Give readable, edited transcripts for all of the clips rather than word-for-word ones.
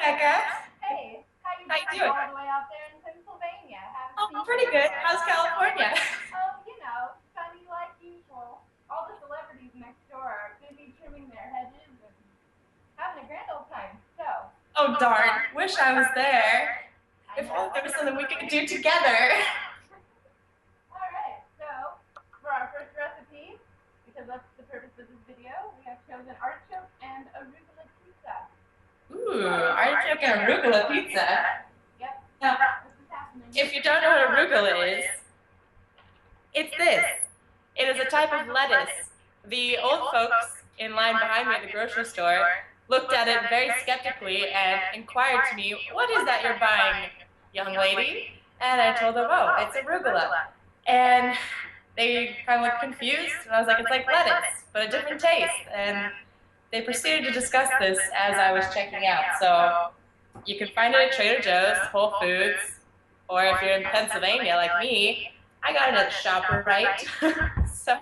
Becca. Hey, how you doing? all the way out there in Pennsylvania? Oh, pretty good. How's California? Oh, sunny like usual. All the celebrities next door are busy trimming their hedges and having a grand old time. So. Oh, darn. Wish I was there. If only there was something we could do together. Alright, so for our first recipe, because that's the purpose of this video, we have chosen artichoke and arugula pizza. Ooh, artichoke and arugula pizza. Yep. Now, This is happening. if you don't know what arugula is, it's this. It is a type of lettuce. The old folks in line behind me at the grocery store looked at it very skeptically and inquired to me, "What is that you're buying, young lady?" And I told them, "Oh, it's arugula." And they kind of looked confused, and I was like, "It's like lettuce, but a different taste." And they proceeded to discuss this as I was checking out. So you can find it at Trader Joe's, Whole Foods, or if you're in Pennsylvania like me, I got it at ShopRite. So,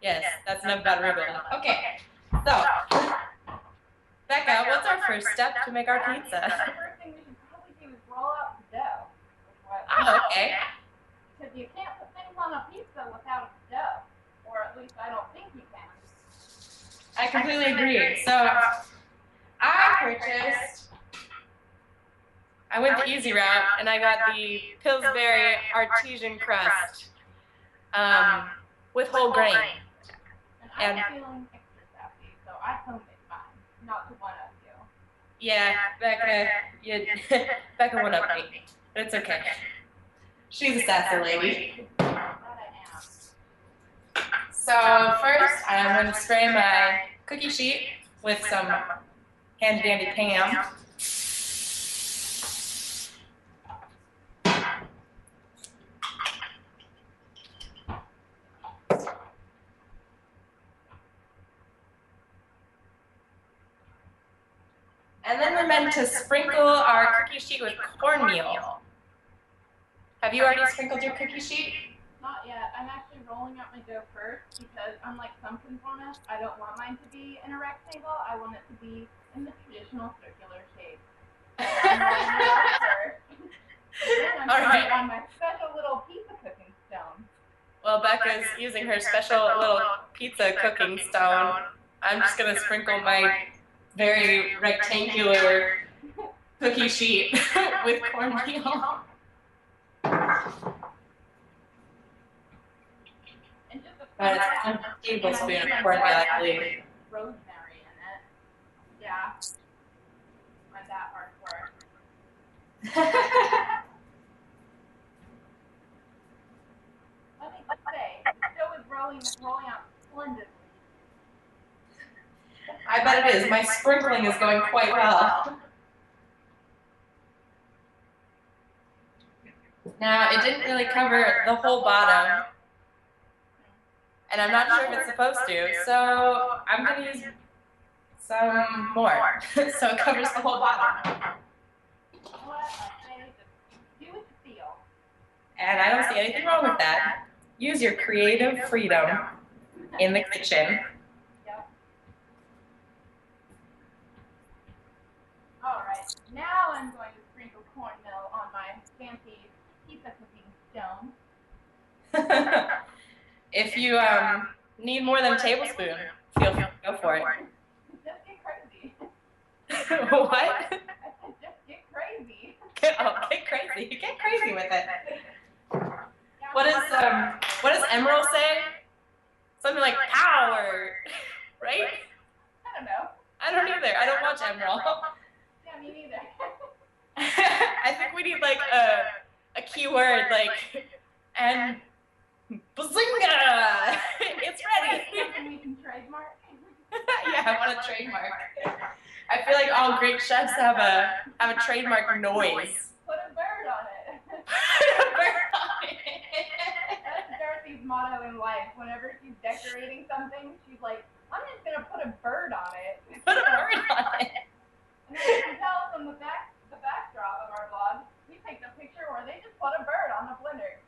yes, that's enough about arugula. Okay, so, Becca, what's our first step to make our pizza? The first thing we should probably do is roll out the dough. Oh, okay. Because you can't put things on a pizza without a dough. Or at least I don't think you can. I completely agree. So, I went the easy route, and I got the Pillsbury artesian crust with whole grain. And I'm feeling extra sassy, so I honed it mine, not to one up you. Yeah, Becca went up me, but it's okay. She's a sassy lady. That I am. So first, I'm going to spray my cookie sheet with some handy dandy Pam. And then we're meant to sprinkle our cookie sheet with cornmeal. Have you already sprinkled your cookie sheet? Not yet. I'm actually rolling out my dough first because unlike some conformists, I don't want mine to be in a rectangle. I want it to be in the traditional circular shape. I'm rolling it out first. Then I'm putting it on my special little pizza cooking stone. Well, Becca's using her special little pizza cooking stone. I'm just going to sprinkle my very rectangular cookie sheet with cornmeal. And just But it's a tablespoon of cornmeal, I believe. Rosemary in it. Yeah. Not that hardcore. Let me just say, the dough is rolling out splendidly. I bet it is. My sprinkling is going quite well. Now, it didn't really cover the whole bottom, and I'm not sure if it's supposed to, so I'm going to use some more, so it covers the whole bottom. What I say, just do what you feel. And I don't see anything wrong with that. Use your creative freedom in the kitchen. Yep. Alright, now I'm going to sprinkle cornmeal on my fancy pizza cooking stone. If you need more than a tablespoon, go for it. Just get crazy. What? I said just get crazy. Get crazy. Get crazy with it. What does Emerald say? Something like power, right? I don't know. I don't either. I don't watch Emerald. Yeah, me neither. I think we need like a keyword like and bazinga! It's ready. Something we can trademark. Yeah, I want a trademark. I feel like all great chefs have a trademark noise. Put a bird on it. Put a bird on it. That's Dorothy's motto in life. Whenever she's decorating something, she's like, I'm just gonna put a bird on it. Put a bird on it. And as you can tell from the backdrop of our vlog, we picked a picture where they just put a bird on the blender.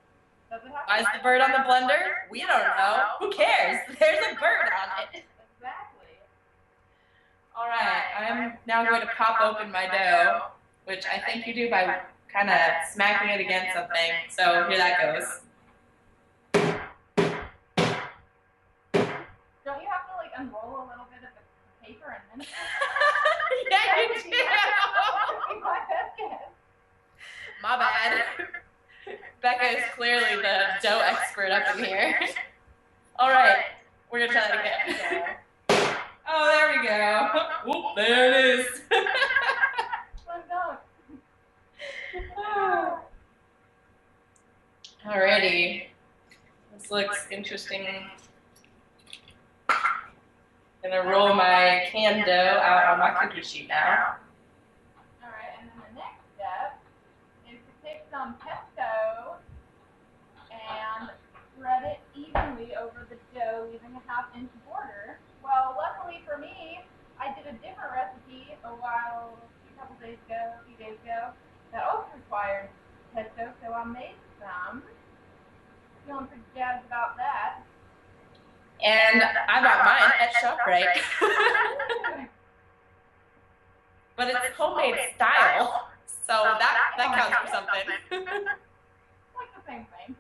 Does it have Why is the bird on the blender? We don't know. Who cares? There's a bird on it. Exactly. All right, I'm now going to pop open my dough, which I think you do by kind of smacking it against something. So here that goes. Don't you have to like unroll a little bit of the paper and then? Yeah, you do. My best guess. My bad. Becca is clearly the dough expert up in here. All right, we're gonna try that again. Oh, there we go. Whoop, there it is. Alrighty. This looks interesting. Gonna roll my canned dough out on my cookie sheet now. Alright, and then the next step is to take some pesto and spread it evenly over the dough, leaving a 1/2 inch border. Well, luckily for me, I did a different recipe a few days ago, that also required pesto, so I made some. Feeling pretty jazzed about that. And I bought mine at ShopRite. But it's homemade style, so that counts for something. Like the same thing.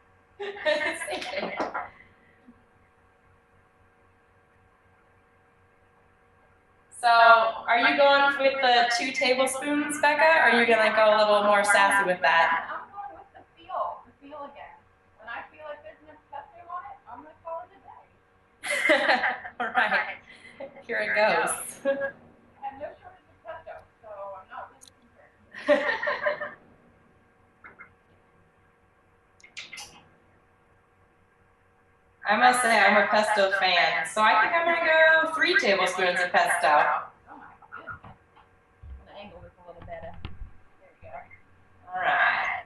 So, are you going with the 2 tablespoons, Becca, or are you gonna go a little more sassy with that? I'm going with the feel again. When I feel like there's enough pesto on it, I'm gonna call it a day. All right, here it goes. I have no shortage of pesto, so I'm not really concerned. I must say I'm a pesto fan, so I think I'm gonna go 3 tablespoons of pesto. Oh my goodness. The angle is a little better. There we go. All right.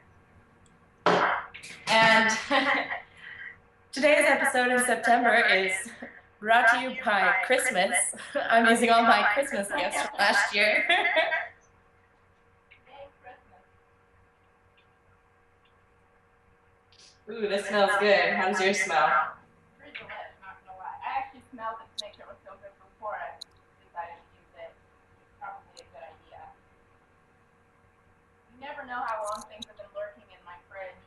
And today's episode in September is brought to you by Christmas. I'm using all my Christmas gifts from last year. Ooh, this smells good. How does yours smell? Pretty delish, not gonna lie. I actually smelled it to make sure it was still good before I decided to use it. It's probably a good idea. You never know how long things have been lurking in my fridge.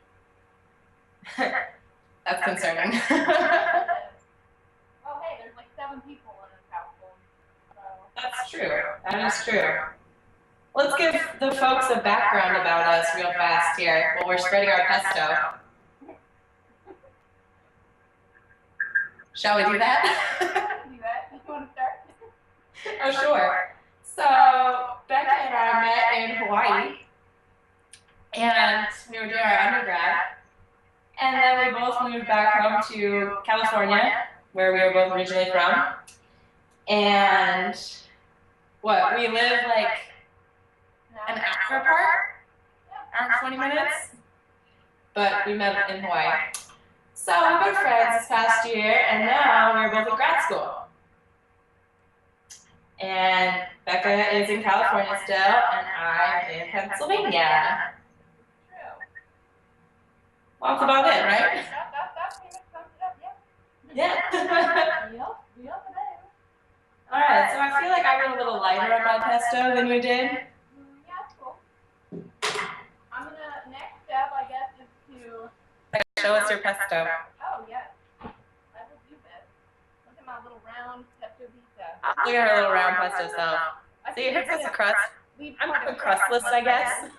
That's concerning. Well, hey, there's like 7 people in this household, so. That's true. That is true. Let's give the folks a background about us real fast here while we're spreading our pesto. Shall we do that? Do that. You want to start? Oh, sure. So, Becca and I met in Hawaii, and we were doing our undergrad, and then we both moved back home to California, where we were both originally from, and we live like an hour apart, hour and 20 minutes, but we met in Hawaii. So we've been friends this past year, and now we're both in grad school. And Becca is in California still, and I'm in Pennsylvania. True. Well, that's about it, right? That pretty much sums it up, Yeah. Yep, it is. Alright, so I feel like I went a little lighter on my pesto than you did. Yeah, it's cool. Next step, I guess, is to... Show us your pesto. Oh, yes. I will do this. Look at my little round pesto pizza. Look at her little round pesto self. See, hers has a crust. I'm a crustless, I guess.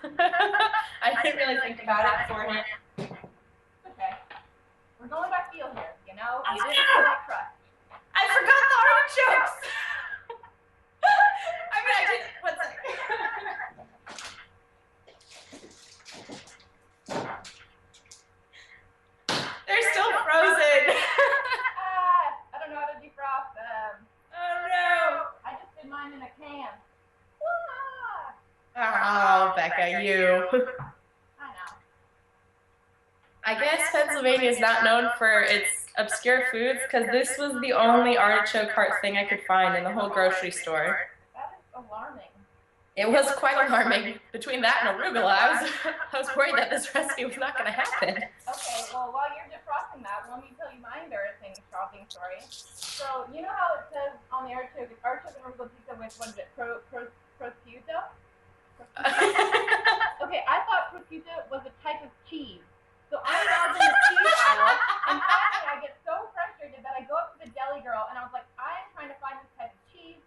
I didn't really think about it beforehand. Okay. We're going by feel here, you know? I You didn't know. feel like crust. I forgot the artichokes! I mean, I didn't. One second. They're still frozen. I don't know how to defrost them. Oh no. I just did mine in a can. Oh, Becca, you. I know. I guess Pennsylvania is not known for its obscure foods because this was the only artichoke heart thing I could find in the whole grocery store. That is alarming. It was quite alarming. Between that and arugula, I was worried that this recipe was not going to happen. Okay, well, while you're defrosting that, let me tell you my embarrassing shocking story. So, you know how it says on the artichoke, it's artichoke and arugula pizza with, what is it, prosciutto? Okay, I thought prosciutto was a type of cheese. So I'm down in the cheese aisle, and finally I get so frustrated that I go up to the deli girl, and I was like, I'm trying to find this type of cheese.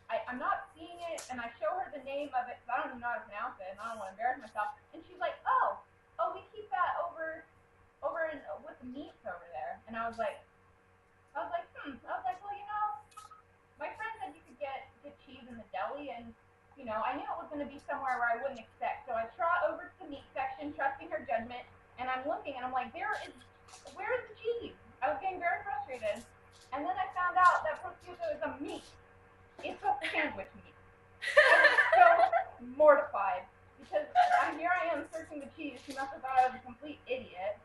I'm not seeing it, and I show her the name of it, because I don't even know how to pronounce it, and I don't want to embarrass myself. And she's like, oh, we keep that over in, with the meats over there. And I was like, well, you know, my friend said you could get cheese in the deli, and you know, I knew it was going to be somewhere where I wouldn't expect. So I trot over to the meat section, trusting her judgment, and I'm looking, and I'm like, where is the cheese? I was getting very frustrated, and then I found out that prosciutto is a meat. It's a sandwich meat. I was so mortified because here I am searching the cheese. She must have thought I was a complete idiot.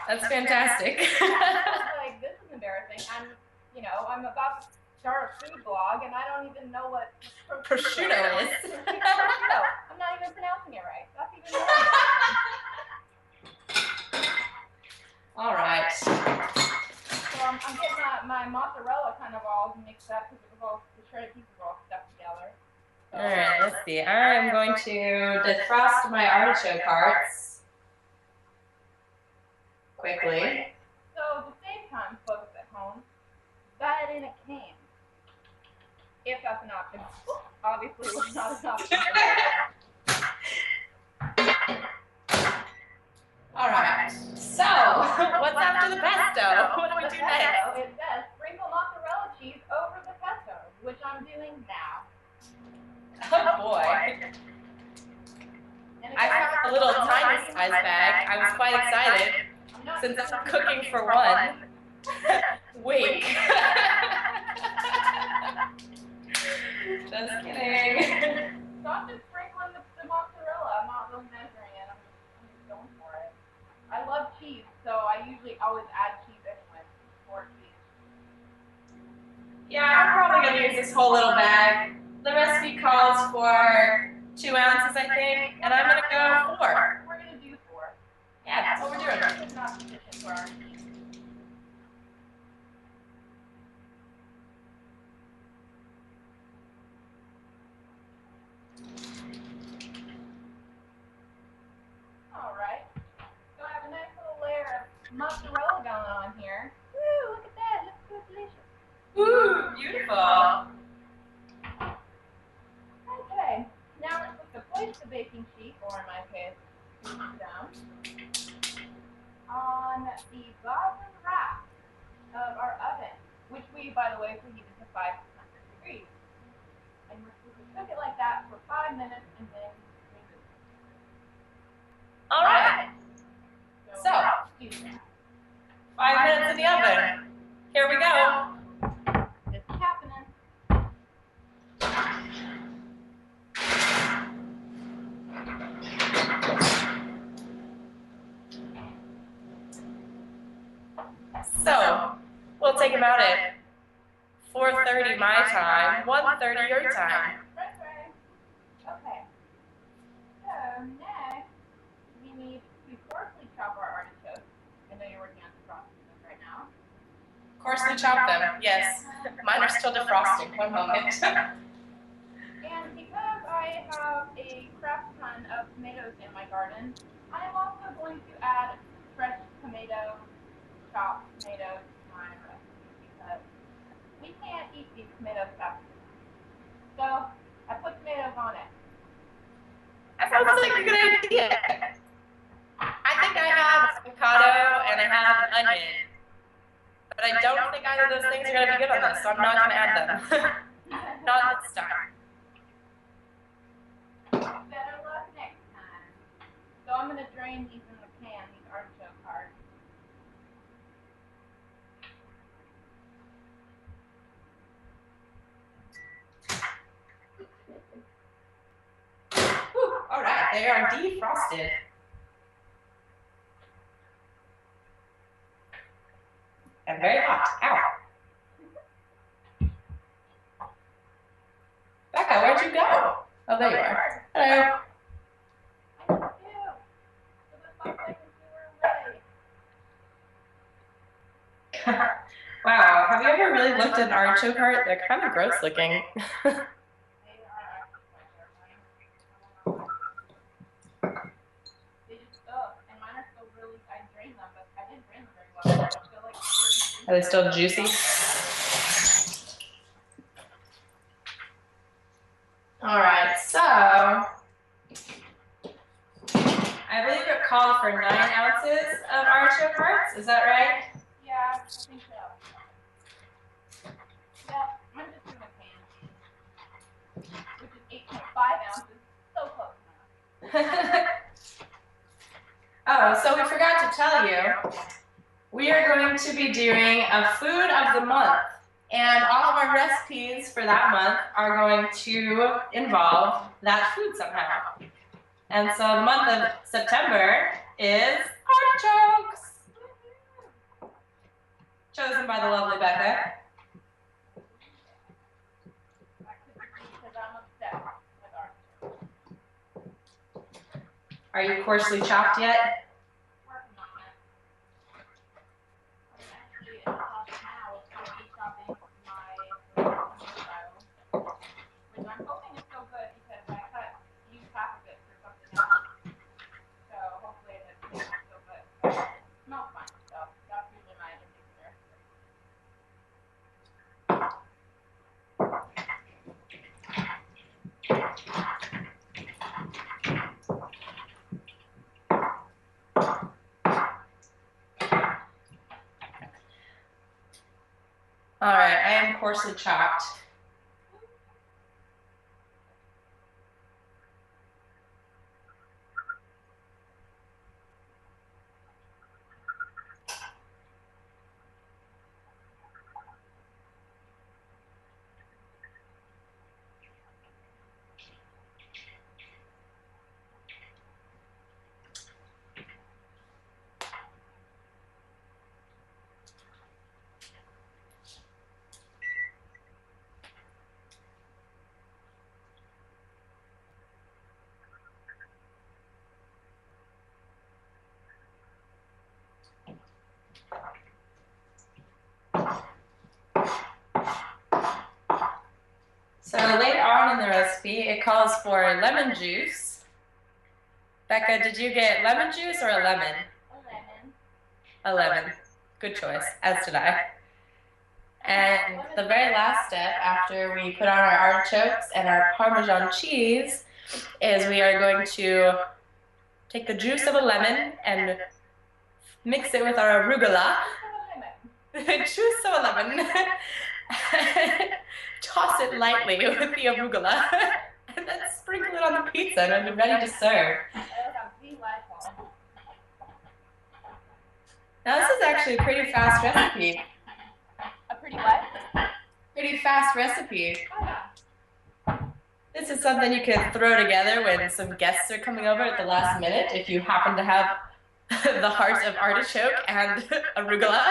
That's fantastic. I was like, this is embarrassing. I'm about to start a food blog, and I don't even know what prosciutto is. Prosciutto. I'm not even pronouncing it right. That's even more embarrassing. All right. So I'm getting my mozzarella kind of all mixed up because the shredded pieces are all stuck together. So. All right, let's see. I'm going to defrost my artichoke hearts quickly. So to save time, folks at home, bat it in a can. If that's an option. Obviously, it's not an option. All right. So, what's after the pesto? What do we do next? It says sprinkle mozzarella cheese over the pesto, which I'm doing now. Oh boy. I found a little tiny size bag. I was quite excited since I'm cooking for one week. Just kidding. So I'm just sprinkling the mozzarella. I'm not really measuring it. I'm just going for it. I love cheese, so I usually always add cheese anyway. More cheese. Yeah, I'm probably going to use this whole little bag. The recipe calls for 2 ounces, I think, and I'm going to go 4. We're going to do 4. Yeah, that's what we're doing. It's not sufficient for our cheese. Alright. So I have a nice little layer of mozzarella going on here. Woo, look at that. It looks so delicious. Ooh, beautiful. Okay, now we're supposed to place the baking sheet, or in my case, down, on the bottom rack of our oven, which we, by the way, preheated to 500 degrees. And we're supposed to cook it like that for 5 minutes and then remove it. All right. So, do that. 5 minutes in the oven. Here we go. This is happening. So, we'll take about it 4:30 my time, 1:30 your time. Right. Okay. So next, we need to coarsely chop our artichokes. I know you're working on defrosting them right now. Coarsely chop them, yes. Mine are still defrosting. One moment. And because I have a crap ton of tomatoes in my garden, I am also going to add fresh chopped tomatoes to my recipe because we can't eat these tomatoes stuff. So I put tomatoes on it. That sounds like a good idea. I think I have avocado and I have an onion. But I don't think either of those things are going to be good on this, so I'm not going to add them. Not this time. Better luck next time. So I'm going to drain these in the can, these artichoke hearts. All right, they are defrosted. And very hot. Ow. Oh, there you are. Hello. Wow, have you ever really looked at an artichoke heart? They're kind of gross looking. Are they still juicy? All right, so I believe it called for 9 ounces of artichoke hearts. Is that right? Yeah, I think so. Yeah, I'm just doing a can, which is 8.5 ounces. So close enough. Oh, so we forgot to tell you, we are going to be doing a food of the month. And all of our recipes for that month are going to involve that food somehow. And so the month of September is artichokes, chosen by the lovely Becca. Because I'm obsessed with artichokes. Are you coarsely chopped yet? Working on it. I'm actually in the process now of coarsely chopping my style, which I'm hoping is still good because I used half of it for something else. So hopefully it's still good. But it smells fine, so that's usually my indicator. All right, I am coarsely chopped. So later on in the recipe, it calls for lemon juice. Becca, did you get lemon juice or a lemon? A lemon. A lemon. Good choice, as did I. And the very last step after we put on our artichokes and our Parmesan cheese is we are going to take the juice of a lemon and mix it with our arugula. Juice of a lemon. Toss it lightly with the arugula. And then sprinkle it on the pizza and we're ready to serve. Now this is actually a pretty fast recipe. A pretty what? Pretty fast recipe. Oh, yeah. This is something you can throw together when some guests are coming over at the last minute if you happen to have the heart of artichoke and arugula.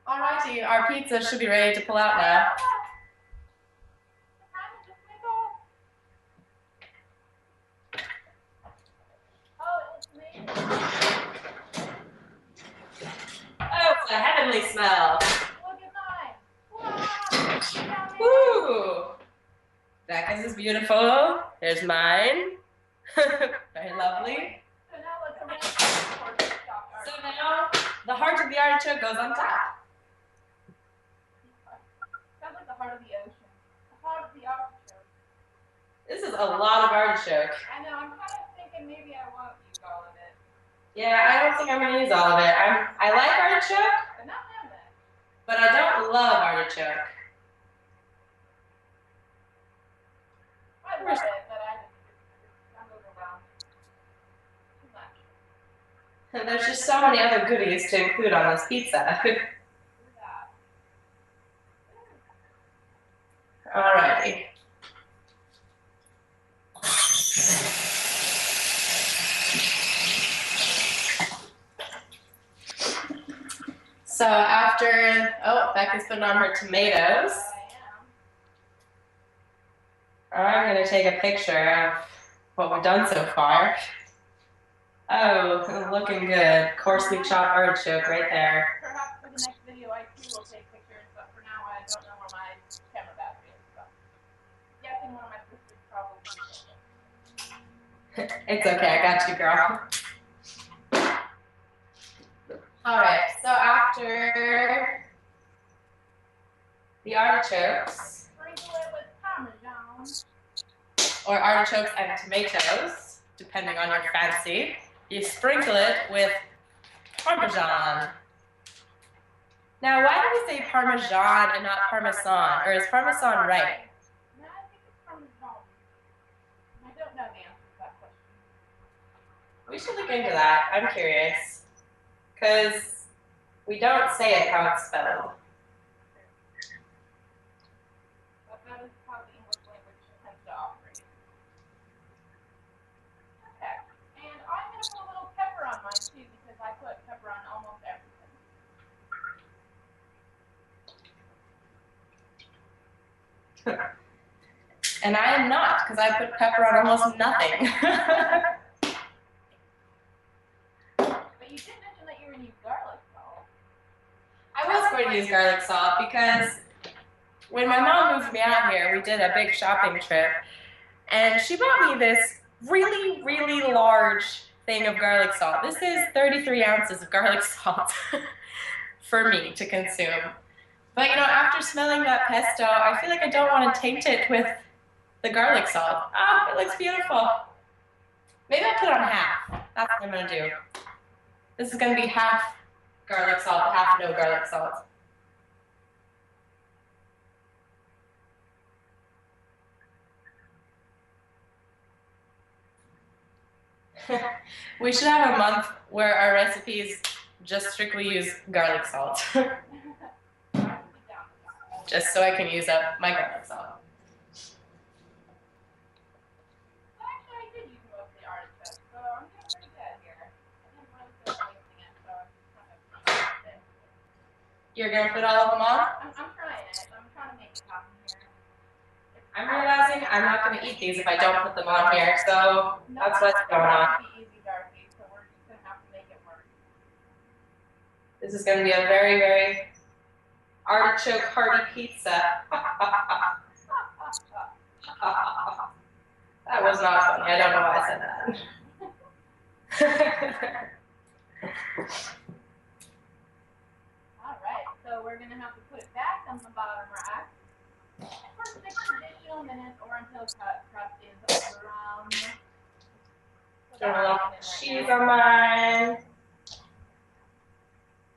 Alrighty, our pizza should be ready to pull out now. Oh, it's a heavenly smell. Look at mine. Woo! Becca's is beautiful. There's mine. Very lovely. So now the heart of the artichoke goes on top. Sounds like the heart of the ocean. The heart of the artichoke. This is a lot of artichoke. I know, I'm kind of thinking maybe I won't use all of it. Yeah, I don't think I'm going to use all of it. I like artichoke, But not lemon. but I don't love artichoke. I love it, but I'm overwhelmed. Too much. And there's just so many other goodies to include on this pizza. Alrighty. So after, oh, Becca's putting on her tomatoes. I'm going to take a picture of what we've done so far. Oh, looking good. Coarsely chopped artichoke right there. Perhaps for the next video I too will take pictures, but for now I don't know where my camera battery is, so I'm guessing one of my sisters probably take it. It's okay, I got you, girl. Alright, so after the artichokes, Sprinkle it with Parmesan. or artichokes and tomatoes, depending on your fancy, you sprinkle it with Parmesan. Now, why do we say Parmesan and not Parmesan? Or is Parmesan right? No, I think it's Parmesan. I don't know the answer to that question. We should look into that. I'm curious. Because we don't say it how it's spelled. But that is how the English language tends to operate. Okay. And I'm going to put a little pepper on mine too, because I put pepper on almost everything. And I am not, because I put pepper on almost nothing. But you did mention that you were going to use garlic salt. I was going to use garlic salt because when my mom moved me out here, we did a big shopping trip, and she bought me this really, really large thing of garlic salt. This is 33 ounces of garlic salt for me to consume. But you know, after smelling that pesto, I feel like I don't want to taint it with the garlic salt. Oh, it looks beautiful. Maybe I'll put on half. That's what I'm going to do. This is going to be half garlic salt, half no garlic salt. We should have a month where our recipes just strictly use garlic salt. Just so I can use up my garlic salt. Actually, I did use most of the artichoke, so I'm doing pretty good here. I didn't really feel like wasting it, so I'm just kind of it. You're going to put all of them on? I'm trying it. I'm trying to make it happen here. I'm realizing I'm not going to eat these if I don't put them on here, so that's what's going on. Easy, Darcy, so we're just going to have to make it work. This is going to be a very, very artichoke hearty pizza. That was not funny. I don't know why I said that. Alright, so we're going to have to put it back on the bottom rack for 6 additional minutes or until crust is brown. Throw a little cheese on mine.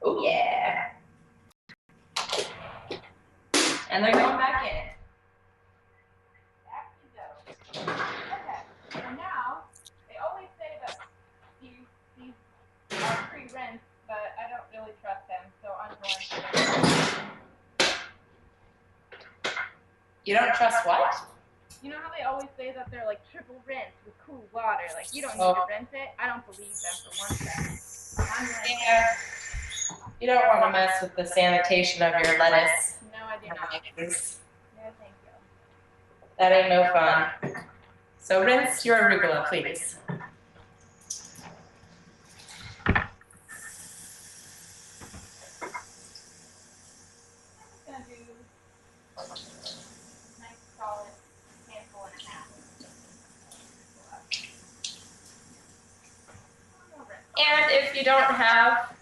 Oh yeah. And they're going back in. Back we go. Okay, so now, they always say that these are pre-rinsed, but I don't really trust them, so I'm going to... You don't trust what? You know how they always say that they're like triple rinsed with cool water? Like, you don't need to rinse it. I don't believe them for 1 second. Yeah. You don't want to mess with the sanitation of your lettuce. No, I do not. No, No, thank you. that ain't no fun. So rinse your arugula, please. I'm just going to do a nice solid handful and a half. And if you don't have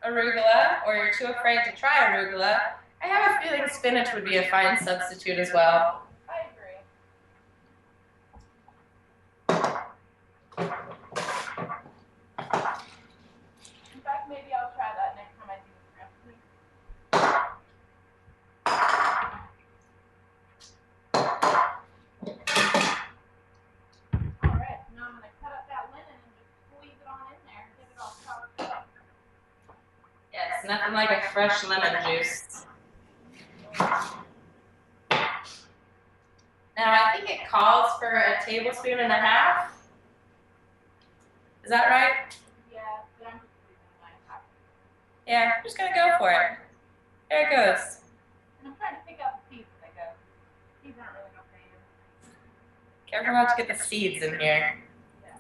arugula, or you're too afraid to try arugula, I have a feeling spinach would be a fine substitute as well. I agree. In fact, maybe I'll try that next time I do this recipe. Alright, now I'm going to cut up that lemon and just squeeze it on in there. Get it all chopped up. Yes, nothing like a fresh lemon juice. Now I think it calls for a tablespoon and a half. Is that right? Yeah, but I'm just squeezing my half. Yeah, I'm just gonna go for it. There it goes. And I'm trying to pick out the seeds as I go. Seeds aren't really my favorite. Careful not to get the seeds in here. Yeah.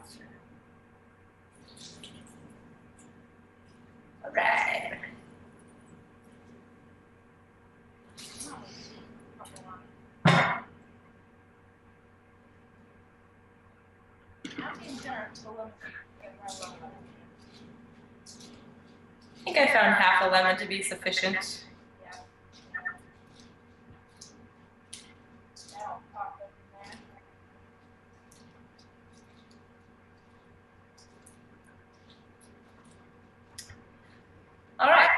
All right. I'm being generous with the lemon juice because I love lemon juice. I think I found half a lemon to be sufficient. Yeah. That'll pop up in there. All right.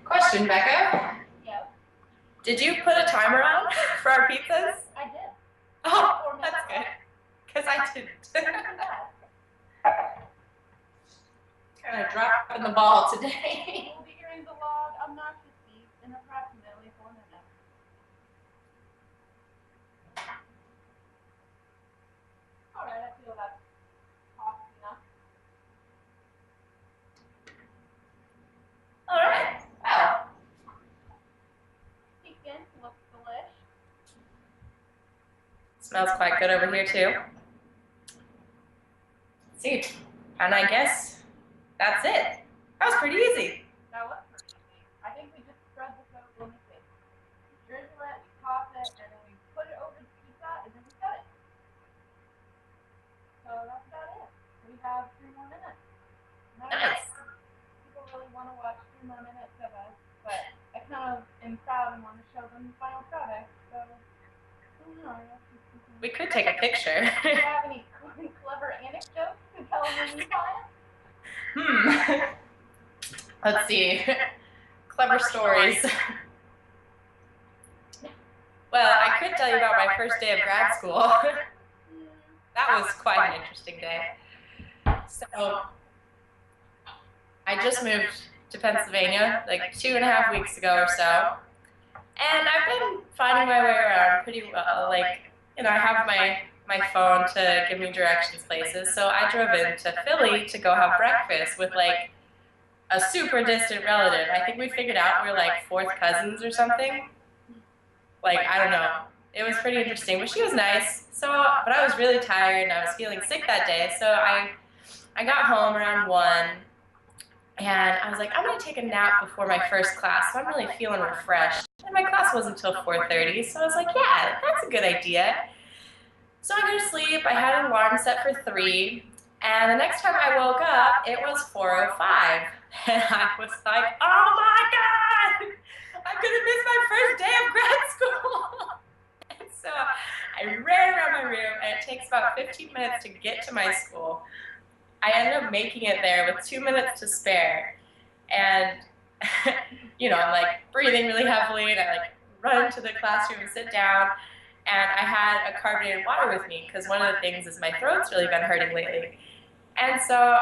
Question, Becca. Yep. Did you put a timer on for our pizzas? I did. Oh, that's good. Because I didn't. Kind of dropping the ball today. We'll be hearing the loud, obnoxious beep in approximately 4 minutes. Alright, I feel that's hot enough. All right. Wow. Chicken looks delish. Smells quite good over here too. Let's see. And I guess that's it. That was pretty easy. That was pretty easy. I think we just spread this out. Let me see. We drizzle it, we toss it, and then we put it over the pizza, and then we cut it. So that's about it. We have 3 more minutes. Nice. People really want to watch 3 more minutes of us, but I kind of am proud and want to show them the final product. So, I don't know. We could take a picture. Do you have any clever anecdotes to tell them when you find? Let's see. Clever stories. Well, I could tell you about my first day of grad school. That was quite an interesting day. So, I just moved to Pennsylvania like 2.5 weeks ago or so. And I've been finding my way around pretty well. Like, you know, I have my phone to give me directions places. So I drove into Philly to go have breakfast with like a super distant relative. I think we figured out we're like 4th cousins or something. Like, I don't know. It was pretty interesting, but she was nice. So, but I was really tired and I was feeling sick that day. So I got home around 1 and I was like, I'm gonna take a nap before my first class. So I'm really feeling refreshed. And my class wasn't until 4:30. So I was like, yeah, that's a good idea. So I go to sleep. I had an alarm set for 3. And the next time I woke up, it was 4:05. And I was like, oh my God! I'm gonna miss my first day of grad school! And so I ran around my room, and it takes about 15 minutes to get to my school. I ended up making it there with 2 minutes to spare. And, you know, I'm like breathing really heavily, and I like run to the classroom and sit down. And I had a carbonated water with me, because one of the things is my throat's really been hurting lately. And so,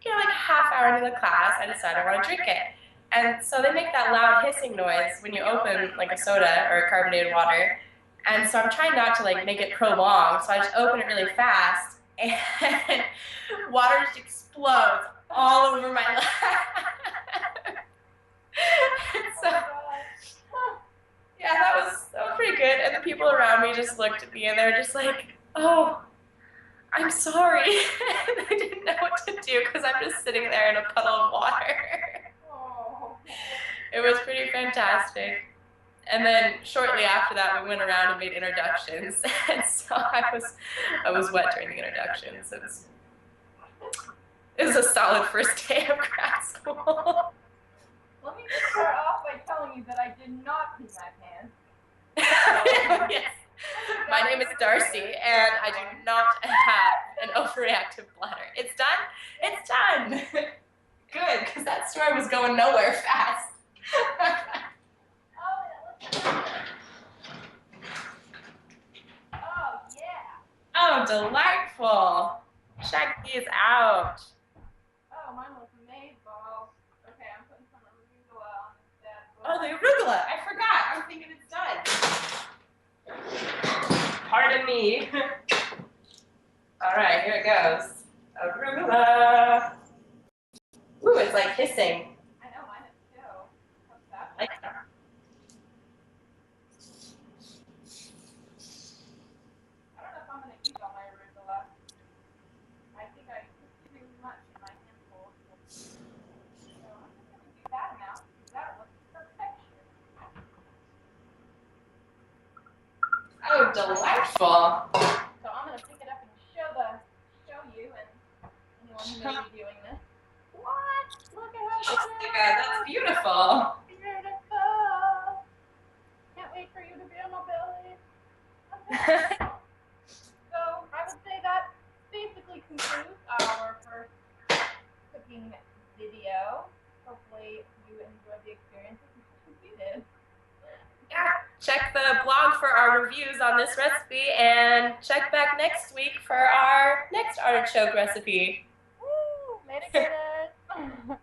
you know, like a half hour into the class, I decided I want to drink it. And so they make that loud hissing noise when you open like a soda or a carbonated water. And so I'm trying not to like make it prolonged, so I just open it really fast, and water just explodes all over my lap. And so, yeah, that was pretty good. And the people around me just looked at me and they're just like, oh, I'm sorry. They didn't know what to do because I'm just sitting there in a puddle of water. It was pretty fantastic. And then shortly after that, we went around and made introductions. And so I was wet during the introductions. It was a solid first day of grad school. Let me just start off by telling you that I did not pee my pants. Yes. My name is Darcy, and I do not have an overreactive bladder. It's done? It's done! Good, because that story was going nowhere fast. Oh, yeah. Oh, delightful. Check these out. Oh, mine was made balls. Okay, I'm putting some arugula on this bad boy. Oh, the arugula. I forgot. I'm thinking it's done. Pardon me. All right, here it goes. Arugula. Ooh, it's like hissing. I know, mine is too. What's that? Like that. I don't know if I'm going to eat all my arugula. I think I put too much in my handful. So I'm just going to do that amount. That looks perfection. Oh, delightful. So I'm going to pick it up and show you and anyone who may be viewing this. What? Look at how That's beautiful. beautiful. Can't wait for you to be on my belly. Okay. So I would say that basically concludes our first cooking video. Hopefully you enjoyed the experience as much as we did. Yeah, check the blog for our reviews on this recipe and check back next week for our next artichoke recipe. Woo! Later, critters.